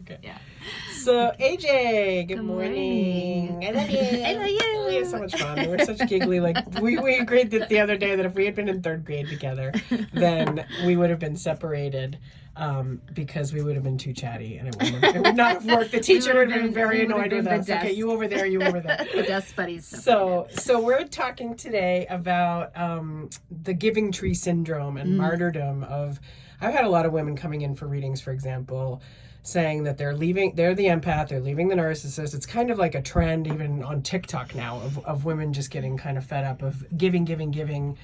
Okay. Yeah. So, AJ, good morning. morning. I love you. I love you. We had so much fun. We were such giggly. Like, we agreed that the other day that if we had been in third grade together, then we would have been separated because we would have been too chatty and it would not have worked. The teacher would have been very annoyed with us. Okay, you over there, you over there. The desk buddies. So we're talking today about the giving tree syndrome and martyrdom of. I've had a lot of women coming in for readings, for example, saying that they're the empath, they're leaving the narcissist. It's kind of like a trend even on TikTok now of women just getting kind of fed up of giving,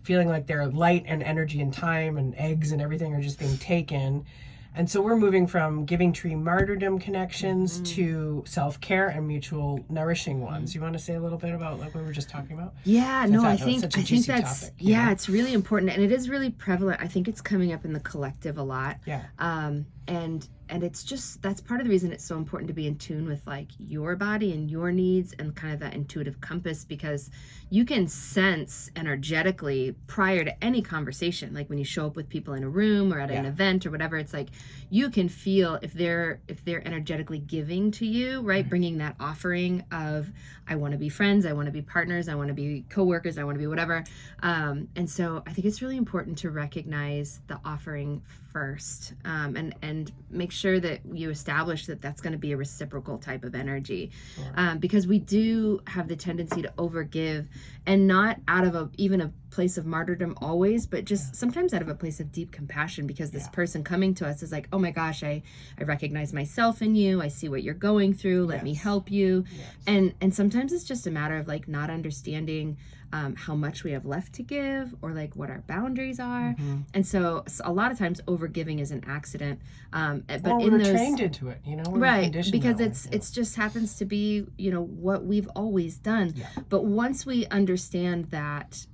feeling like their light and energy and time and eggs and everything are just being taken. And so we're moving from giving tree martyrdom connections to self-care and mutual nourishing ones. You want to say a little bit about like what we were just talking about? Yeah, I think that's topic, it's really important, and it is really prevalent. I think it's coming up in the collective a lot. Yeah. And it's just, that's part of the reason it's so important to be in tune with like your body and your needs and kind of that intuitive compass, because you can sense energetically prior to any conversation, like when you show up with people in a room or at an event or whatever, it's like you can feel if they're energetically giving to you, right? Bringing that offering of, I want to be friends, I want to be partners, I want to be coworkers, I want to be whatever. And so I think it's really important to recognize the offering first, and make sure that you establish that that's going to be a reciprocal type of energy. Sure. Because we do have the tendency to overgive, and not out of even a place of martyrdom always, but just sometimes out of a place of deep compassion, because this person coming to us is like, oh my gosh, I recognize myself in you, I see what you're going through, let me help you. And sometimes it's just a matter of like not understanding how much we have left to give, or like what our boundaries are. And so a lot of times overgiving is an accident, but we're trained into it, we're right, conditioned because that way, it's just happens to be what we've always done. But once we understand that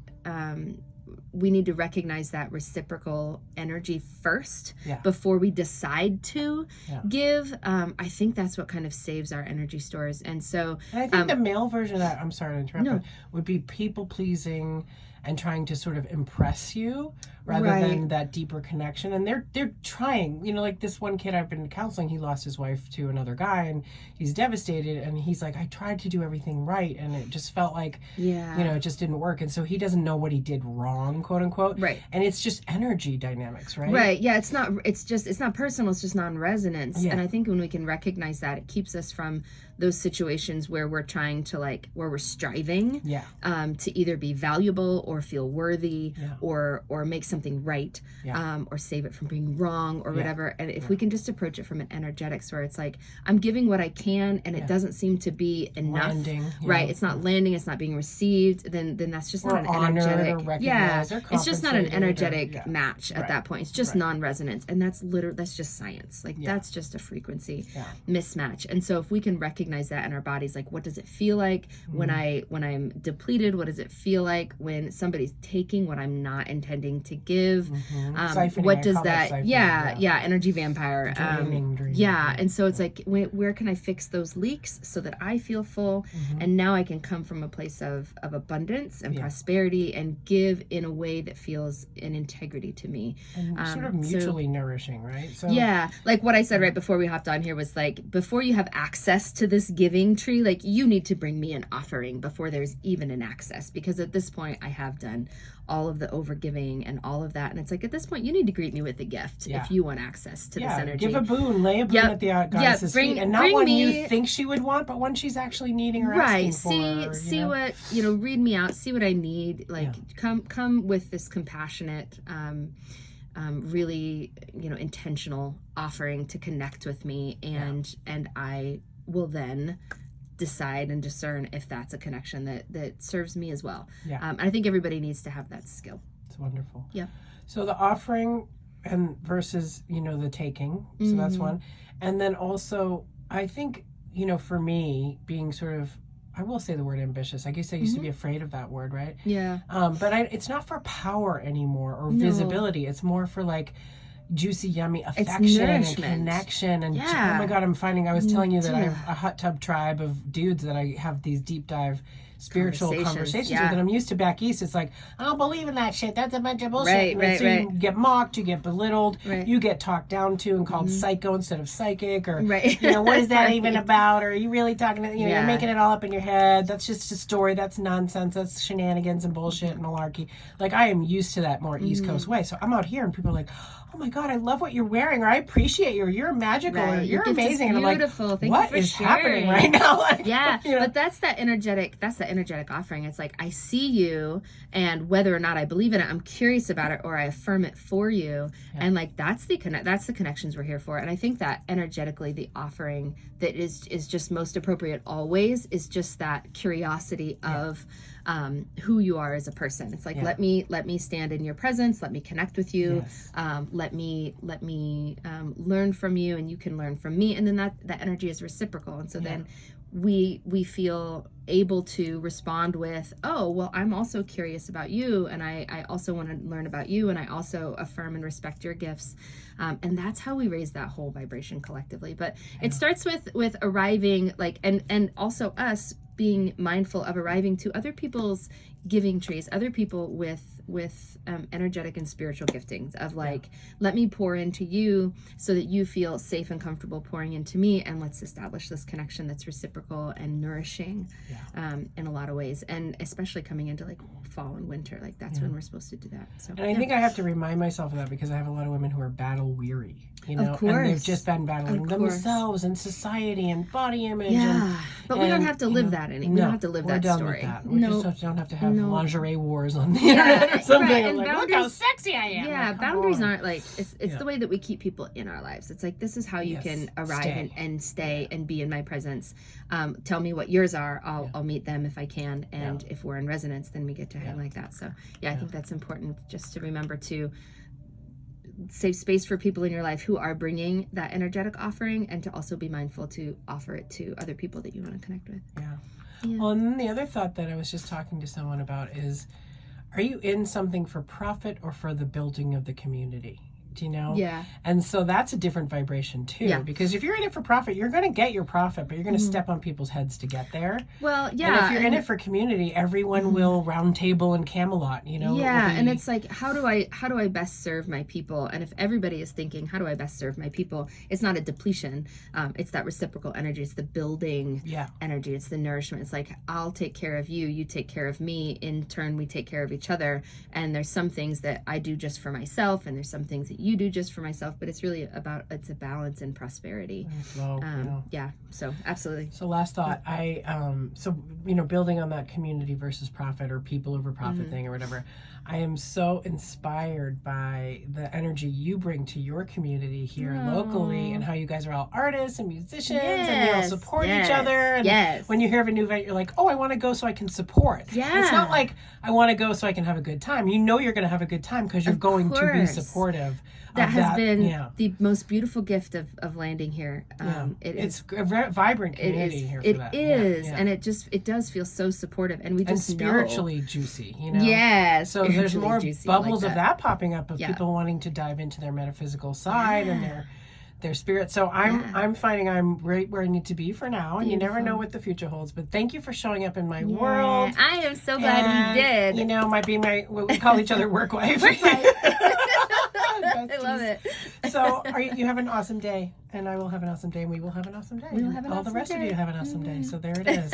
we need to recognize that reciprocal energy first before we decide to give. I think that's what kind of saves our energy stores. And so I think the male version of that, I'm sorry to interrupt, but would be people pleasing and trying to sort of impress you rather than that deeper connection. And they're trying, like this one kid I've been counseling, he lost his wife to another guy and he's devastated. And he's like, I tried to do everything right. And it just felt like, it just didn't work. And so he doesn't know what he did wrong, quote unquote. Right. And it's just energy dynamics, right? Right. Yeah. It's not personal. It's just non-resonance. Yeah. And I think when we can recognize that, it keeps us from those situations where we're trying to where we're striving to either be valuable or feel worthy or make something right, or save it from being wrong or whatever. And if we can just approach it from an energetics where it's like, I'm giving what I can and it doesn't seem to be enough, landing, right? It's not landing, it's not being received, then that's just not an energetic, it's just not an energetic match at that point. It's just non-resonance. And that's just science. That's just a frequency mismatch. And so if we can recognize that in our bodies, like what does it feel like when I'm depleted? What does it feel like when somebody's taking what I'm not intending to give? What does that energy vampire draining. And so it's like, where can I fix those leaks so that I feel full, and now I can come from a place of abundance and prosperity and give in a way that feels in integrity to me, and sort of mutually nourishing, right? So like what I said right before we hopped on here was like, before you have access to this giving tree, like you need to bring me an offering before there's even an access, because at this point I have done all of the overgiving and all of that, and it's like at this point you need to greet me with a gift if you want access to this energy. Give a boon, lay a boon at the goddess's feet, and not one you think she would want, but one she's actually needing or asking for. See what read me out, see what I need, come with this compassionate really intentional offering to connect with me, and I will then decide and discern if that's a connection that serves me as well. I think everybody needs to have that skill. It's wonderful. So the offering and versus the taking, so that's one. And then also I think for me, being sort of, I will say the word ambitious. I guess I used to be afraid of that word, right? But it's not for power anymore or visibility. It's more for like juicy, yummy affection and connection. And oh my God, I was telling you that I have a hot tub tribe of dudes that I have these deep dive spiritual conversations with. And I'm used to back east. It's like, I don't believe in that shit. That's a bunch of bullshit. You get mocked, you get belittled, you get talked down to and called psycho instead of psychic, or what is that even about? Or are you really talking to, you're making it all up in your head. That's just a story. That's nonsense. That's shenanigans and bullshit and malarkey. Like, I am used to that more East Coast way. So I'm out here and people are like, oh my God, I love what you're wearing, or I appreciate you, or you're magical, or you're amazing. And I'm like, what is happening right now? Like, but that's that energetic offering. It's like, I see you, and whether or not I believe in it, I'm curious about it, or I affirm it for you. And like, that's the connections we're here for. And I think that energetically, the offering that is just most appropriate always is just that curiosity of who you are as a person. It's like, let me stand in your presence, let me connect with you, let me learn from you, and you can learn from me, and then that energy is reciprocal. And so then we feel able to respond with, oh, well, I'm also curious about you, and I also want to learn about you, and I also affirm and respect your gifts. And that's how we raise that whole vibration collectively. But it starts with arriving, like, and also us being mindful of arriving to other people's giving trees, other people with energetic and spiritual giftings of like, let me pour into you so that you feel safe and comfortable pouring into me, and let's establish this connection that's reciprocal and nourishing in a lot of ways. And especially coming into like fall and winter, like that's when we're supposed to do that. So, and I think I have to remind myself of that, because I have a lot of women who are battle weary, of course. And they've just been battling themselves and society and body image. But we don't have to live that anymore. We don't have to live that story. We just don't have to have lingerie wars on the internet or something. And like, look how sexy I am. Yeah, like, boundaries aren't like, it's the way that we keep people in our lives. It's like, this is how you can arrive and stay and be in my presence. Tell me what yours are. I'll meet them if I can. And if we're in resonance, then we get to hang like that. So I think that's important, just to remember to save space for people in your life who are bringing that energetic offering, and to also be mindful to offer it to other people that you want to connect with. Well, and then the other thought that I was just talking to someone about is, are you in something for profit or for the building of the community? Do you know? And so that's a different vibration too, because if you're in it for profit, you're going to get your profit, but you're going to step on people's heads to get there. Well, and if you're in it for community, everyone will round table and Camelot, and it's like, how do I best serve my people? And if everybody is thinking, how do I best serve my people, it's not a depletion. It's that reciprocal energy. It's the building energy. It's the nourishment. It's like, I'll take care of you, you take care of me, in turn we take care of each other. And there's some things that I do just for myself, and there's some things that you do just for myself, but it's really it's a balance and prosperity. So absolutely. So last thought, building on that community versus profit, or people over profit thing, or whatever, I am so inspired by the energy you bring to your community here locally, and how you guys are all artists and musicians, and you all support each other. And when you hear of a new event, you're like, oh, I want to go so I can support. It's not like, I want to go so I can have a good time. You know you're going to have a good time because you're going to be supportive. That has been the most beautiful gift of landing here. It's a very vibrant community here for that. It is, and it does feel so supportive, and we just spiritually juicy, So there's more bubbles of that popping up, of people wanting to dive into their metaphysical side and their spirit. So I'm finding I'm right where I need to be for now, and you never know what the future holds. But thank you for showing up in my world. I am so glad you did. Might be what we call each other work wife. I love it. So you have an awesome day, and I will have an awesome day, and we will have an awesome day. We will have an all awesome the rest day. of you have an awesome day. So there it is.